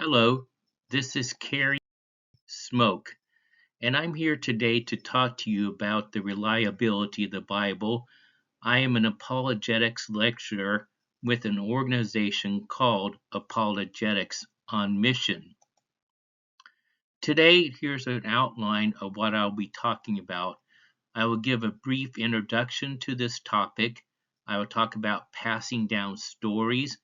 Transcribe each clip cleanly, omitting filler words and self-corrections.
Hello, this is Carrie Smoke, and I'm here today to talk to you about the reliability of the Bible. I am an apologetics lecturer with an organization called Apologetics on Mission. Today, here's an outline of what I'll be talking about. I will give a brief introduction to this topic. I will talk about passing down stories,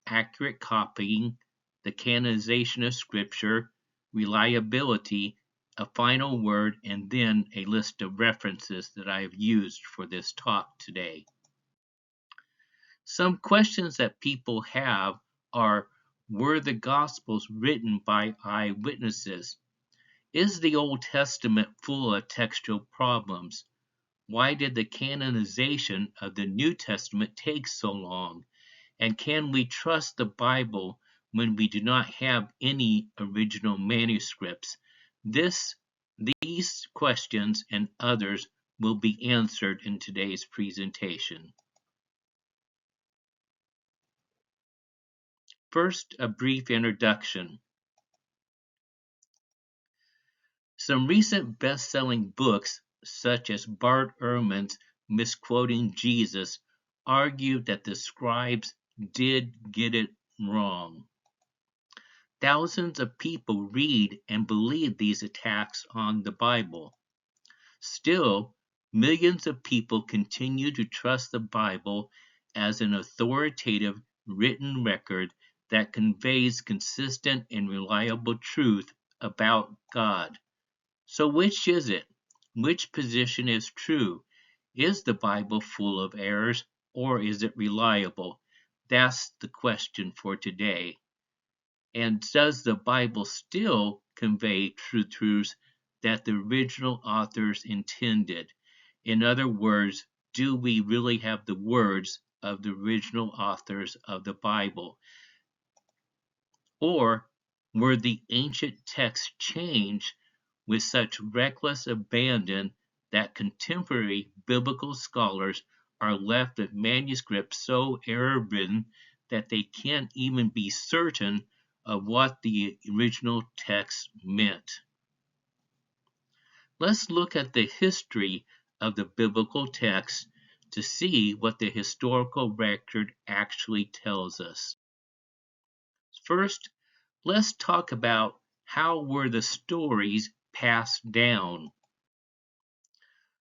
accurate copying, the canonization of Scripture, reliability, a final word, and then a list of references that I have used for this talk today. Some questions that people have are, were the Gospels written by eyewitnesses? Is the Old Testament full of textual problems? Why did the canonization of the New Testament take so long? And can we trust the Bible when we do not have any original manuscripts? These questions and others will be answered in today's presentation. First, a brief introduction. Some recent best-selling books, such as Bart Ehrman's Misquoting Jesus, argue that the scribes did get it wrong. Thousands of people read and believe these attacks on the Bible. Still, millions of people continue to trust the Bible as an authoritative written record that conveys consistent and reliable truth about God. So which is it? Which position is true? Is the Bible full of errors, or is it reliable? That's the question for today. And does the Bible still convey true truths that the original authors intended? In other words, do we really have the words of the original authors of the Bible? Or were the ancient texts changed with such reckless abandon that contemporary biblical scholars are left with manuscripts so error-ridden that they can't even be certain of what the original text meant? Let's look at the history of the biblical text to see what the historical record actually tells us. First, let's talk about how were the stories passed down.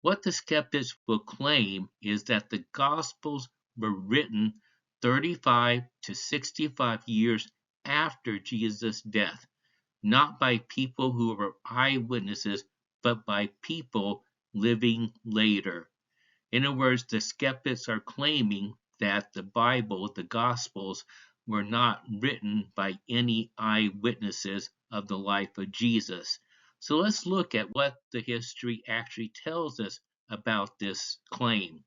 What the skeptics will claim is that the Gospels were written 35 to 65 years after Jesus' death, not by people who were eyewitnesses, but by people living later. In other words, the skeptics are claiming that the Bible, the Gospels, were not written by any eyewitnesses of the life of Jesus. So let's look at what the history actually tells us about this claim.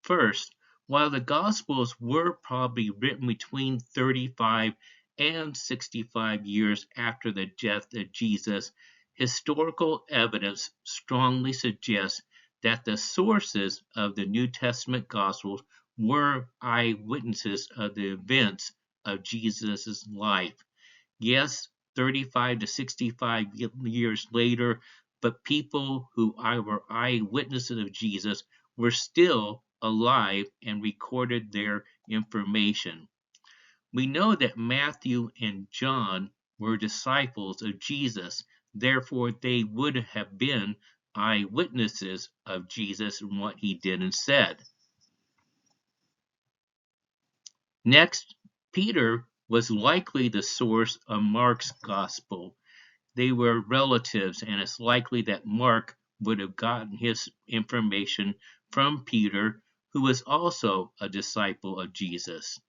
First, while the Gospels were probably written between 35 and 65 years after the death of Jesus, historical evidence strongly suggests that the sources of the New Testament Gospels were eyewitnesses of the events of Jesus' life. Yes, 35 to 65 years later, but people who were eyewitnesses of Jesus were still alive and recorded their information. We know that Matthew and John were disciples of Jesus, therefore they would have been eyewitnesses of Jesus and what he did and said. Next, Peter was likely the source of Mark's gospel. They were relatives, and it's likely that Mark would have gotten his information from Peter, who was also a disciple of Jesus.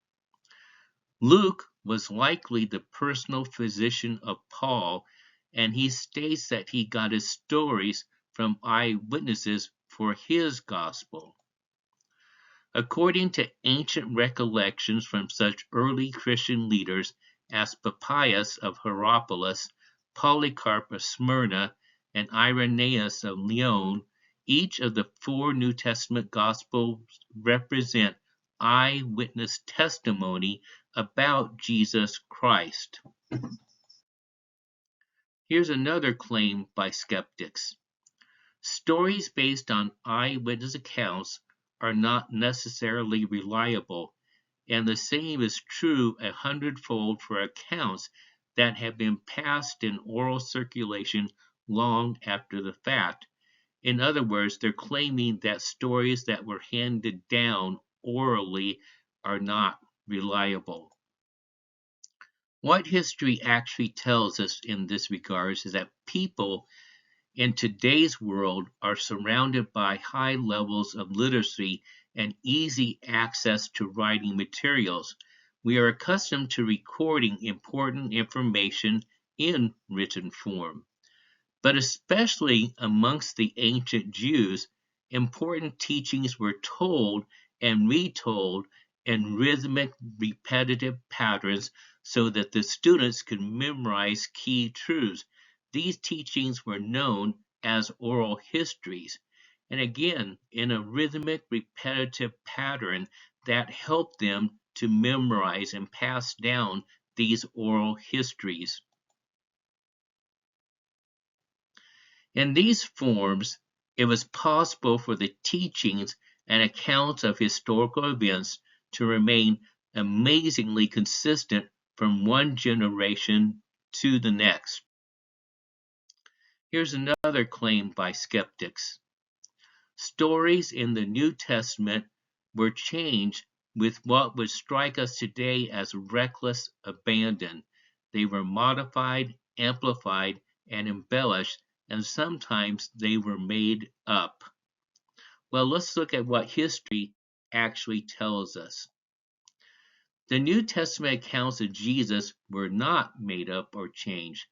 Luke was likely the personal physician of Paul, and he states that he got his stories from eyewitnesses for his gospel. According to ancient recollections from such early Christian leaders as Papias of Hierapolis, Polycarp of Smyrna, and Irenaeus of Lyon, each of the four New Testament Gospels represent eyewitness testimony about Jesus Christ. Here's another claim by skeptics. Stories based on eyewitness accounts are not necessarily reliable, and the same is true 100-fold for accounts that have been passed in oral circulation long after the fact. In other words, they're claiming that stories that were handed down orally are not reliable. What history actually tells us in this regard is that people in today's world are surrounded by high levels of literacy and easy access to writing materials. We are accustomed to recording important information in written form. But especially amongst the ancient Jews, important teachings were told and retold in rhythmic, repetitive patterns so that the students could memorize key truths. These teachings were known as oral histories, and again, in a rhythmic, repetitive pattern that helped them to memorize and pass down these oral histories. In these forms, it was possible for the teachings and accounts of historical events to remain amazingly consistent from one generation to the next. Here's another claim by skeptics. Stories in the New Testament were changed with what would strike us today as reckless abandon. They were modified, amplified, and embellished, and sometimes they were made up. Well, let's look at what history actually tells us. The New Testament accounts of Jesus were not made up or changed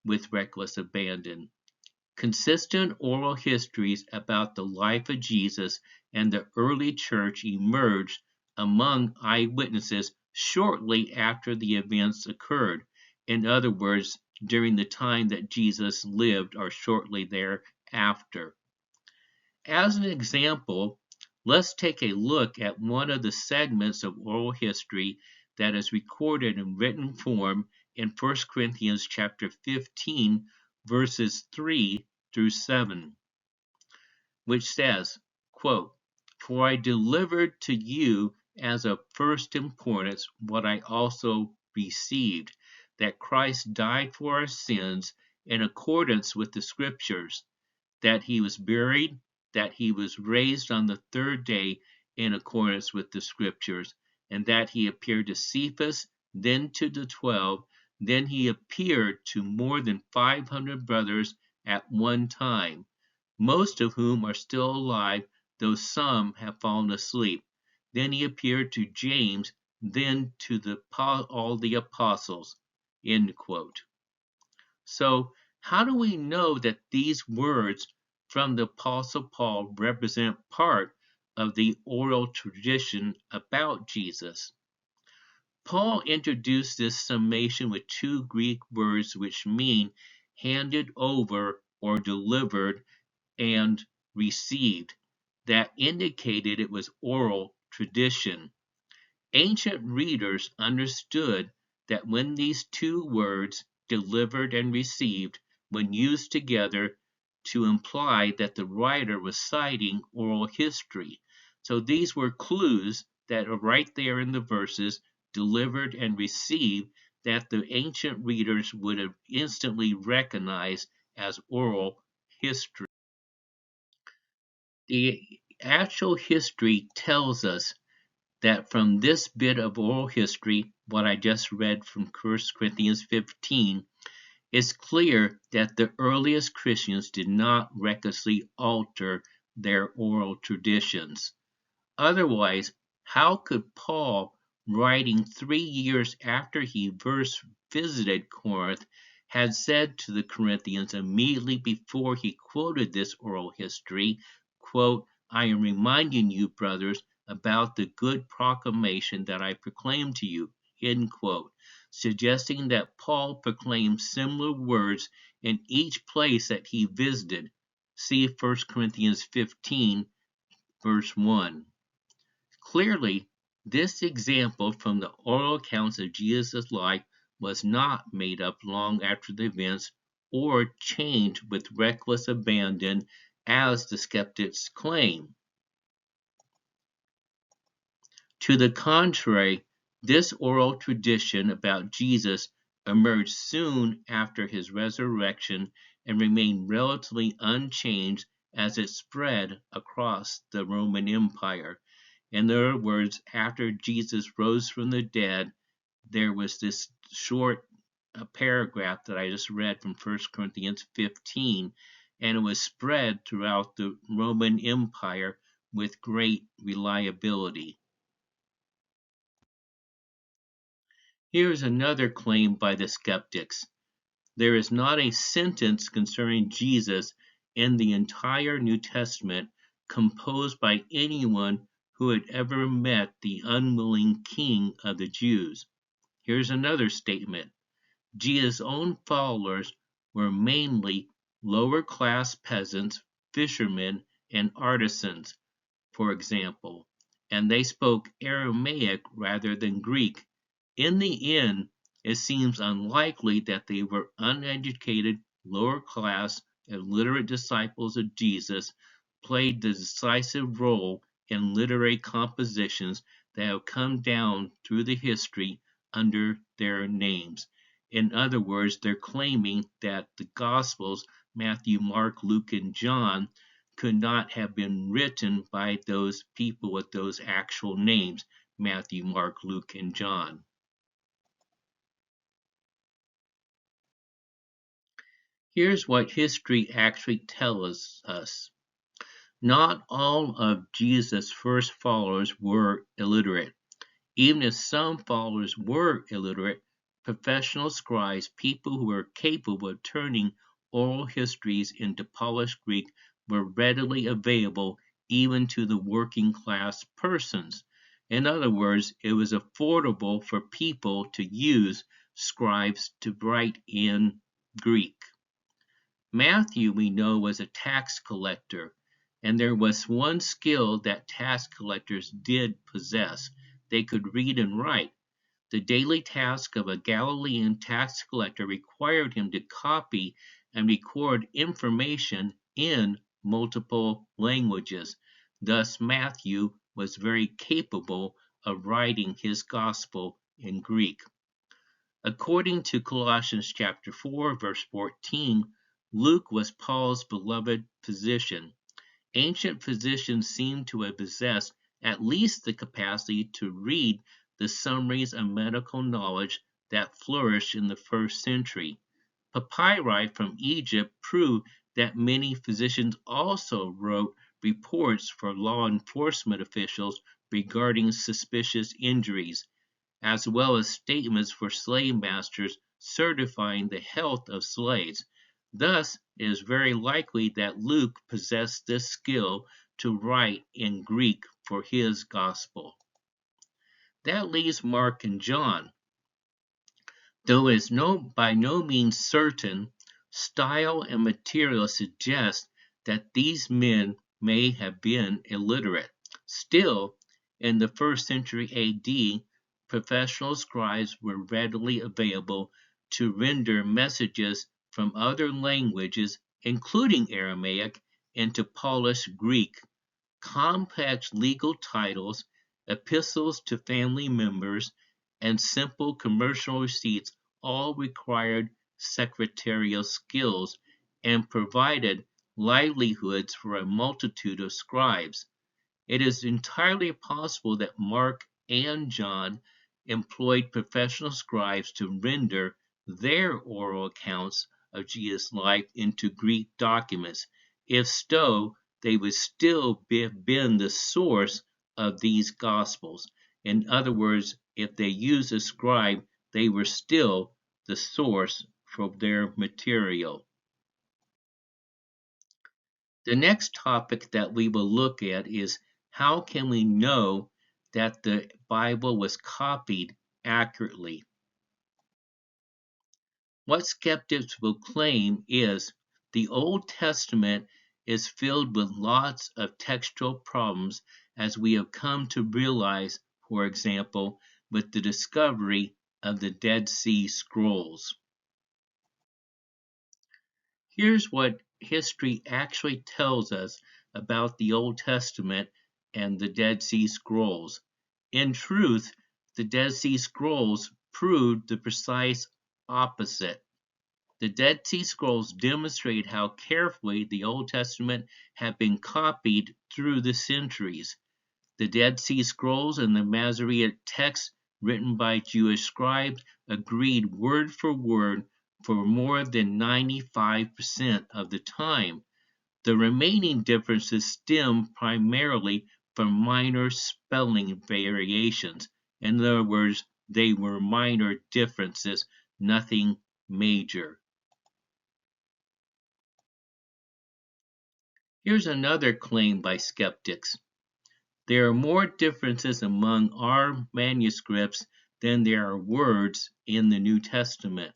with reckless abandon. Consistent oral histories about the life of Jesus and the early church emerged among eyewitnesses shortly after the events occurred. In other words, during the time that Jesus lived or shortly thereafter. As an example, let's take a look at one of the segments of oral history that is recorded in written form in 1 Corinthians chapter 15, verses 3 through 7, which says, quote, "For I delivered to you as of first importance what I also received, that Christ died for our sins in accordance with the Scriptures, that he was buried, that he was raised on the third day in accordance with the Scriptures, and that he appeared to Cephas, then to the 12, then he appeared to more than 500 brothers at one time, most of whom are still alive, though some have fallen asleep. Then he appeared to James, then to all the apostles." End quote. So, how do we know that these words from the Apostle Paul represent part of the oral tradition about Jesus? Paul introduced this summation with two Greek words which mean handed over or delivered and received, that indicated it was oral tradition. Ancient readers understood that when these two words, delivered and received, when used together, to imply that the writer was citing oral history. So these were clues that are right there in the verses, delivered and received, that the ancient readers would have instantly recognized as oral history. The actual history tells us that from this bit of oral history, what I just read from 1 Corinthians 15, it's clear that the earliest Christians did not recklessly alter their oral traditions. Otherwise, how could Paul, writing 3 years after he first visited Corinth, had said to the Corinthians immediately before he quoted this oral history, quote, "I am reminding you, brothers, about the good proclamation that I proclaimed to you," end quote, suggesting that Paul proclaimed similar words in each place that he visited. See 1 Corinthians 15, verse 1. Clearly, this example from the oral accounts of Jesus' life was not made up long after the events or changed with reckless abandon, as the skeptics claim. To the contrary, this oral tradition about Jesus emerged soon after his resurrection and remained relatively unchanged as it spread across the Roman Empire. In other words, after Jesus rose from the dead, there was this short paragraph that I just read from 1 Corinthians 15, and it was spread throughout the Roman Empire with great reliability. Here is another claim by the skeptics. There is not a sentence concerning Jesus in the entire New Testament composed by anyone who had ever met the unwilling king of the Jews. Here's another statement. Jesus' own followers were mainly lower class peasants, fishermen, and artisans, for example, and they spoke Aramaic rather than Greek. In the end, it seems unlikely that they were uneducated, lower class, illiterate disciples of Jesus played the decisive role in literary compositions that have come down through the history under their names. In other words, they're claiming that the Gospels, Matthew, Mark, Luke, and John, could not have been written by those people with those actual names, Matthew, Mark, Luke, and John. Here's what history actually tells us. Not all of Jesus' first followers were illiterate. Even if some followers were illiterate, professional scribes, people who were capable of turning oral histories into polished Greek, were readily available even to the working class persons. In other words, it was affordable for people to use scribes to write in Greek. Matthew, we know, was a tax collector, and there was one skill that tax collectors did possess. They could read and write. The daily task of a Galilean tax collector required him to copy and record information in multiple languages. Thus, Matthew was very capable of writing his gospel in Greek. According to Colossians chapter 4, verse 14, Luke was Paul's beloved physician. Ancient physicians seem to have possessed at least the capacity to read the summaries of medical knowledge that flourished in the first century. Papyri from Egypt prove that many physicians also wrote reports for law enforcement officials regarding suspicious injuries, as well as statements for slave masters certifying the health of slaves. Thus, it is very likely that Luke possessed this skill to write in Greek for his gospel. That leaves Mark and John. Though it is by no means certain, style and material suggest that these men may have been illiterate. Still, in the first century AD, professional scribes were readily available to render messages from other languages, including Aramaic, into polished Greek. Complex legal titles, epistles to family members, and simple commercial receipts all required secretarial skills and provided livelihoods for a multitude of scribes. It is entirely possible that Mark and John employed professional scribes to render their oral accounts of Jesus' life into Greek documents. If so, they would still have been the source of these Gospels. In other words, if they used a scribe, they were still the source for their material. The next topic that we will look at is how can we know that the Bible was copied accurately? What skeptics will claim is the Old Testament is filled with lots of textual problems, as we have come to realize, for example, with the discovery of the Dead Sea Scrolls. Here's what history actually tells us about the Old Testament and the Dead Sea Scrolls. In truth, the Dead Sea Scrolls proved the precise opposite. The Dead Sea Scrolls demonstrate how carefully the Old Testament had been copied through the centuries. The Dead Sea Scrolls and the Masoretic texts written by Jewish scribes agreed word for more than 95% of the time. The remaining differences stem primarily from minor spelling variations. In other words, they were minor differences, nothing major. Here's another claim by skeptics. There are more differences among our manuscripts than there are words in the New Testament.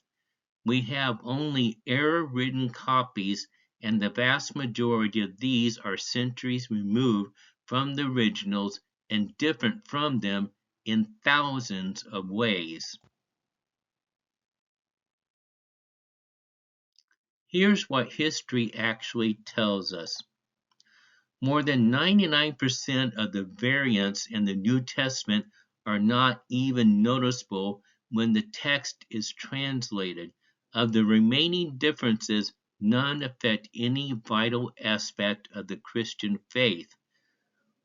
We have only error-ridden copies, and the vast majority of these are centuries removed from the originals and different from them in thousands of ways. Here's what history actually tells us. More than 99% of the variants in the New Testament are not even noticeable when the text is translated. Of the remaining differences, none affect any vital aspect of the Christian faith.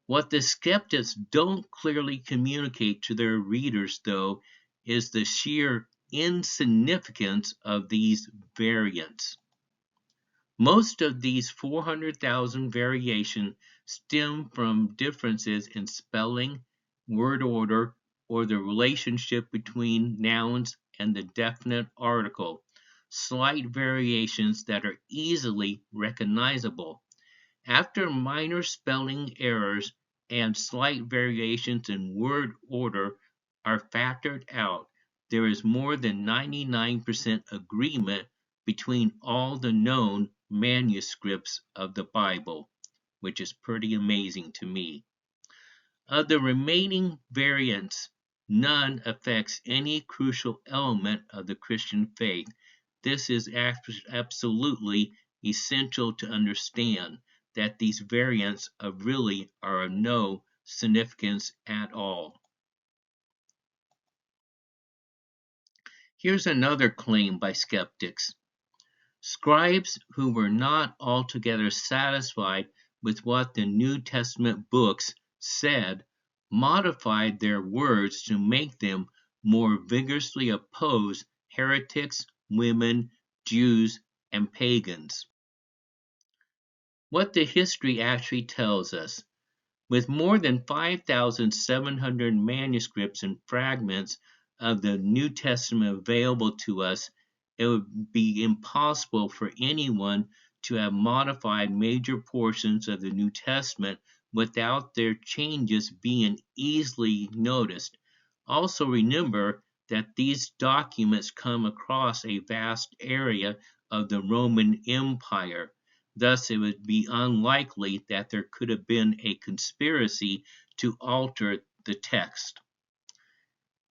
What the skeptics don't clearly communicate to their readers, though, is the sheer insignificance of these variants. Most of these 400,000 variations stem from differences in spelling, word order, or the relationship between nouns and the definite article, slight variations that are easily recognizable. After minor spelling errors and slight variations in word order are factored out, there is more than 99% agreement between all the known manuscripts of the Bible, which is pretty amazing to me. Of the remaining variants, none affects any crucial element of the Christian faith. This is absolutely essential to understand that these variants really are of no significance at all. Here's another claim by skeptics. Scribes who were not altogether satisfied with what the New Testament books said modified their words to make them more vigorously oppose heretics, women, Jews, and pagans. What the history actually tells us. With more than 5,700 manuscripts and fragments of the New Testament available to us, it would be impossible for anyone to have modified major portions of the New Testament without their changes being easily noticed. Also remember that these documents come across a vast area of the Roman Empire. Thus, it would be unlikely that there could have been a conspiracy to alter the text.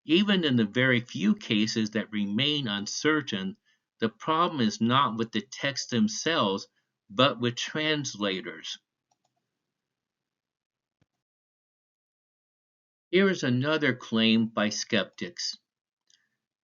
Even in the very few cases that remain uncertain, the problem is not with the texts themselves, but with translators. Here is another claim by skeptics.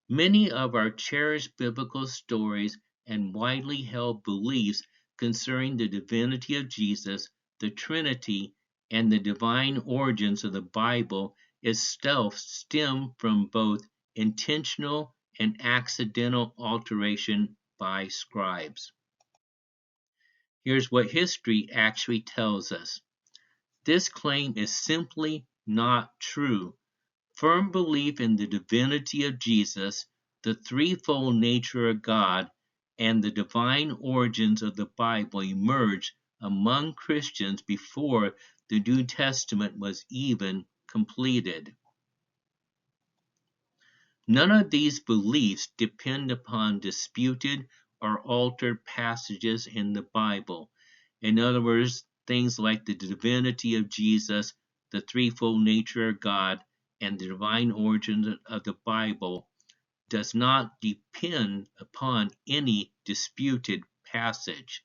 Many of our cherished biblical stories and widely held beliefs concerning the divinity of Jesus, the Trinity, and the divine origins of the Bible itself stem from both intentional and accidental alteration by scribes. Here's what history actually tells us. This claim is simply not true. Firm belief in the divinity of Jesus, the threefold nature of God, and the divine origins of the Bible emerged among Christians before the New Testament was even completed. None of these beliefs depend upon disputed or altered passages in the Bible. In other words, things like the divinity of Jesus, the threefold nature of God, and the divine origin of the Bible does not depend upon any disputed passage.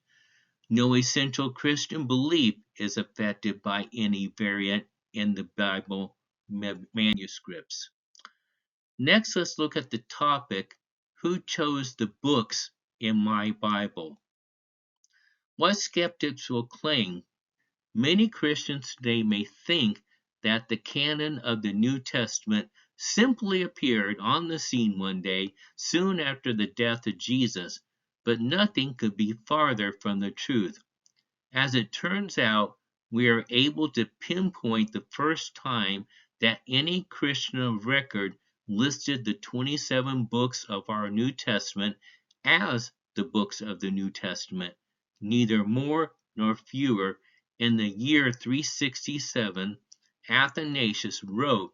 No essential Christian belief is affected by any variant in the Bible manuscripts. Next, let's look at the topic, who chose the books in my Bible? What skeptics will claim, many Christians today may think that the canon of the New Testament simply appeared on the scene one day soon after the death of Jesus, but nothing could be farther from the truth. As it turns out, we are able to pinpoint the first time that any Christian of record listed the 27 books of our New Testament as the books of the New Testament, neither more nor fewer. In the year 367, Athanasius wrote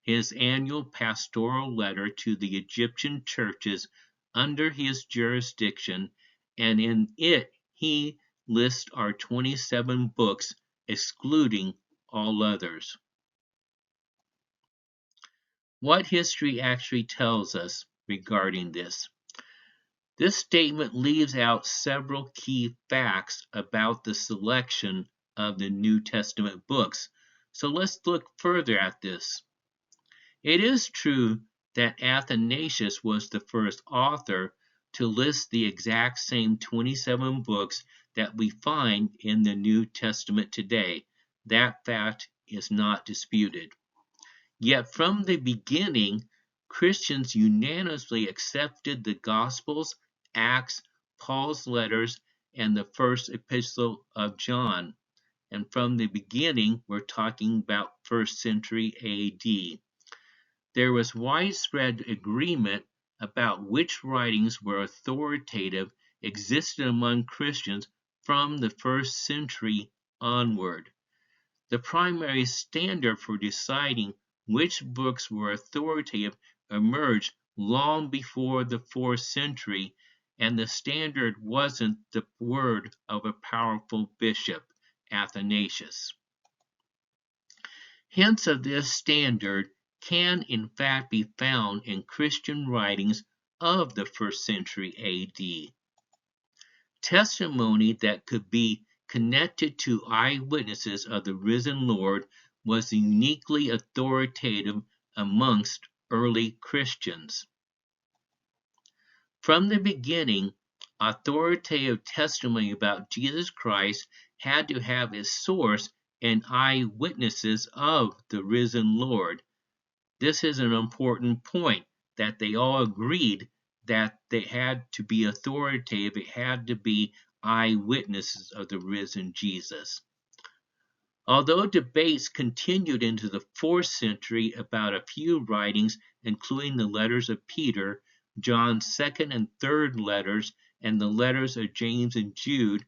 his annual pastoral letter to the Egyptian churches under his jurisdiction, and in it he lists our 27 books, excluding all others. What history actually tells us regarding this? This statement leaves out several key facts about the selection of the New Testament books, so let's look further at this. It is true that Athanasius was the first author to list the exact same 27 books that we find in the New Testament today. That fact is not disputed. Yet from the beginning, Christians unanimously accepted the Gospels, Acts, Paul's letters, and the first epistle of John. And from the beginning, we're talking about 1st century AD. There was widespread agreement about which writings were authoritative existed among Christians from the 1st century onward. The primary standard for deciding which books were authoritative emerged long before the 4th century, and the standard wasn't the word of a powerful bishop, Athanasius. Hints of this standard can in fact be found in Christian writings of the 1st century AD. Testimony that could be connected to eyewitnesses of the risen Lord was uniquely authoritative amongst early Christians. From the beginning, authoritative testimony about Jesus Christ had to have its source in eyewitnesses of the risen Lord. This is an important point, that they all agreed that they had to be authoritative, it had to be eyewitnesses of the risen Jesus. Although debates continued into the 4th century about a few writings, including the letters of Peter, John's 2nd and 3rd letters, and the letters of James and Jude,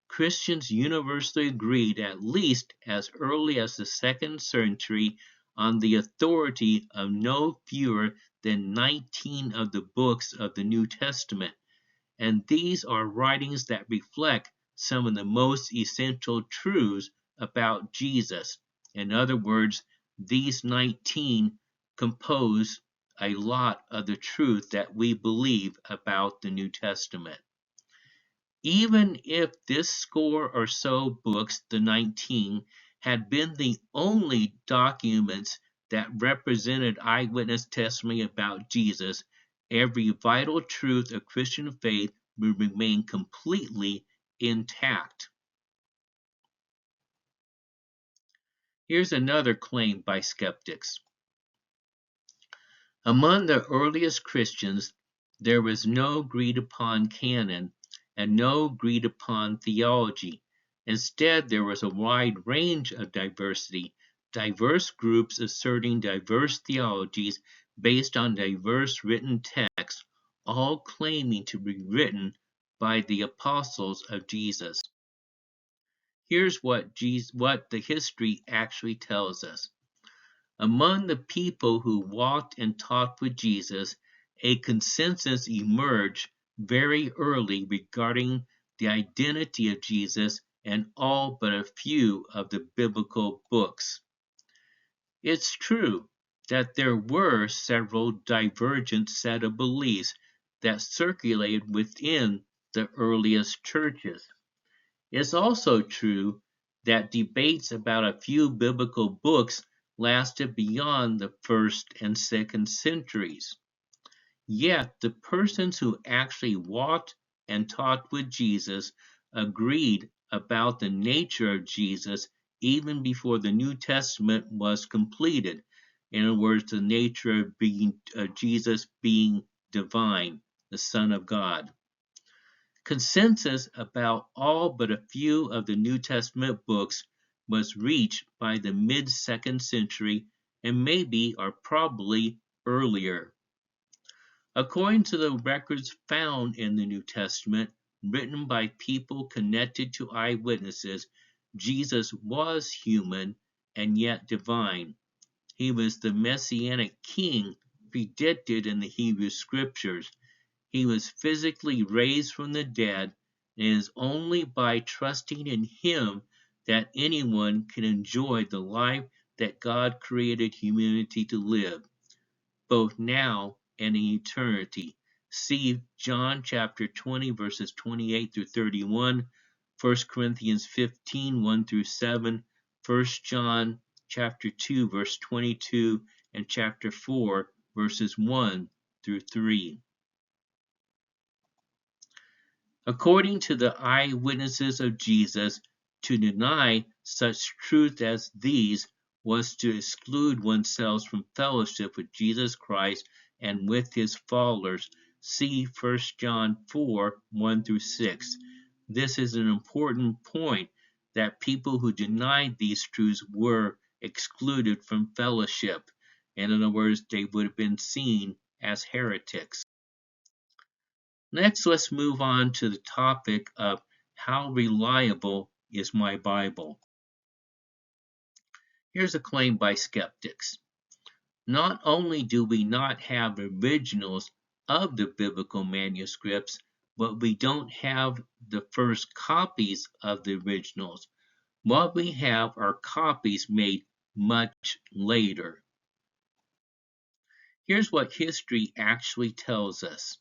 Christians universally agreed, at least as early as the 2nd century, on the authority of no fewer than 19 of the books of the New Testament, and these are writings that reflect some of the most essential truths about Jesus. In other words, these 19 compose a lot of the truth that we believe about the New Testament. Even if this score or so books, the 19, had been the only documents that represented eyewitness testimony about Jesus, every vital truth of Christian faith would remain completely intact. Here's another claim by skeptics. Among the earliest Christians, there was no agreed upon canon and no agreed upon theology. Instead, there was a wide range of diversity, diverse groups asserting diverse theologies based on diverse written texts, all claiming to be written by the apostles of Jesus. Here's what the history actually tells us. Among the people who walked and talked with Jesus, a consensus emerged very early regarding the identity of Jesus in all but a few of the biblical books. It's true that there were several divergent set of beliefs that circulated within the earliest churches. It's also true that debates about a few biblical books lasted beyond the first and second centuries. Yet the persons who actually walked and talked with Jesus agreed about the nature of Jesus even before the New Testament was completed. In other words, the nature of Jesus being divine, the Son of God. Consensus about all but a few of the New Testament books was reached by the mid-second century and maybe or probably earlier. According to the records found in the New Testament, written by people connected to eyewitnesses, Jesus was human and yet divine. He was the messianic king predicted in the Hebrew scriptures. He was physically raised from the dead, and it is only by trusting in him that anyone can enjoy the life that God created humanity to live, both now and in eternity. See John chapter 20, verses 28 through 31, 1 Corinthians 15, 1 through 7, 1 John chapter 2, verse 22, and chapter 4, verses 1 through 3. According to the eyewitnesses of Jesus, to deny such truth as these was to exclude oneself from fellowship with Jesus Christ and with his followers. See 1 John 4, 1 through 6. This is an important point, that people who denied these truths were excluded from fellowship. In other words, they would have been seen as heretics. Next, let's move on to the topic of how reliable is my Bible. Here's a claim by skeptics. Not only do we not have originals of the biblical manuscripts, but we don't have the first copies of the originals. What we have are copies made much later. Here's what history actually tells us.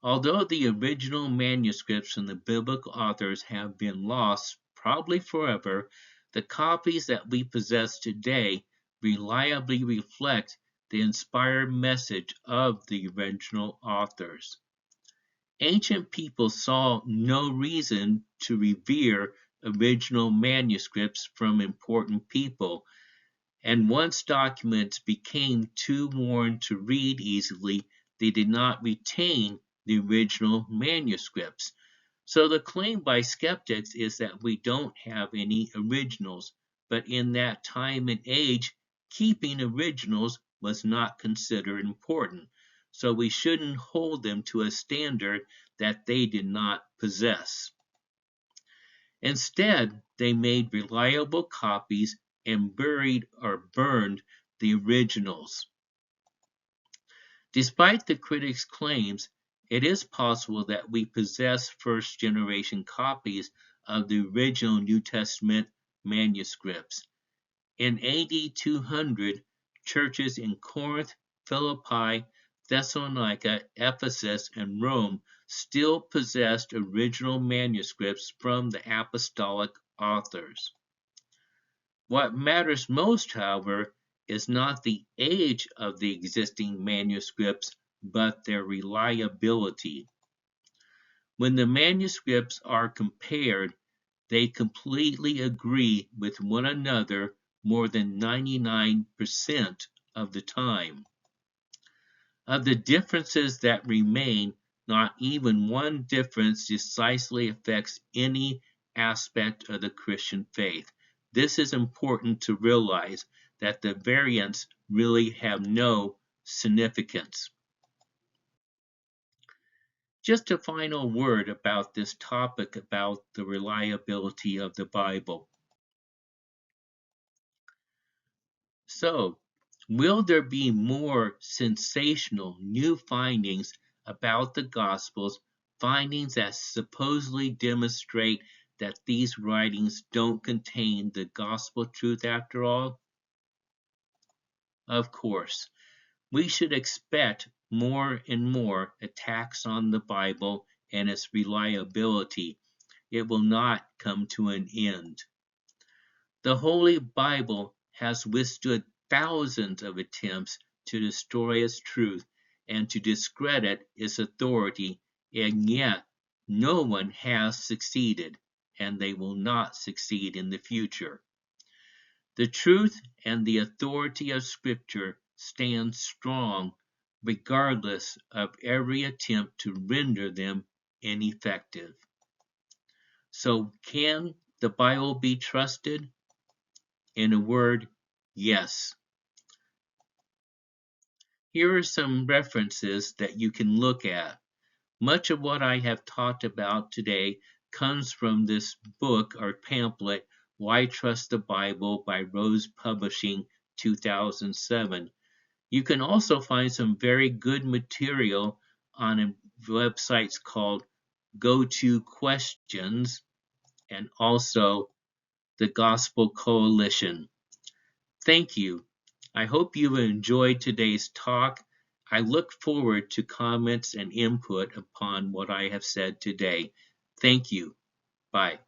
Although the original manuscripts from the biblical authors have been lost, probably forever, the copies that we possess today reliably reflect the inspired message of the original authors. Ancient people saw no reason to revere original manuscripts from important people, and once documents became too worn to read easily, they did not retain the original manuscripts. So the claim by skeptics is that we don't have any originals, but in that time and age, keeping originals was not considered important, so we shouldn't hold them to a standard that they did not possess. Instead, they made reliable copies and buried or burned the originals. Despite the critics' claims, it is possible that we possess first-generation copies of the original New Testament manuscripts. In AD 200, churches in Corinth, Philippi, Thessalonica, Ephesus, and Rome still possessed original manuscripts from the apostolic authors. What matters most, however, is not the age of the existing manuscripts, but their reliability. When the manuscripts are compared, they completely agree with one another more than 99% of the time. Of the differences that remain, not even one difference decisively affects any aspect of the Christian faith. This is important to realize, that the variants really have no significance. Just a final word about this topic about the reliability of the Bible. So, will there be more sensational new findings about the Gospels, findings that supposedly demonstrate that these writings don't contain the gospel truth after all? Of course, we should expect more and more attacks on the Bible and its reliability. It will not come to an end. The Holy Bible has withstood thousands of attempts to destroy its truth and to discredit its authority, and yet no one has succeeded, and they will not succeed in the future. The truth and the authority of Scripture stand strong regardless of every attempt to render them ineffective. So, can the Bible be trusted? In a word, yes. Here are some references that you can look at. Much of what I have talked about today comes from this book or pamphlet, Why Trust the Bible by Rose Publishing, 2007. You can also find some very good material on websites called Go To Questions and also the Gospel Coalition. Thank you. I hope you enjoyed today's talk. I look forward to comments and input upon what I have said today. Thank you. Bye.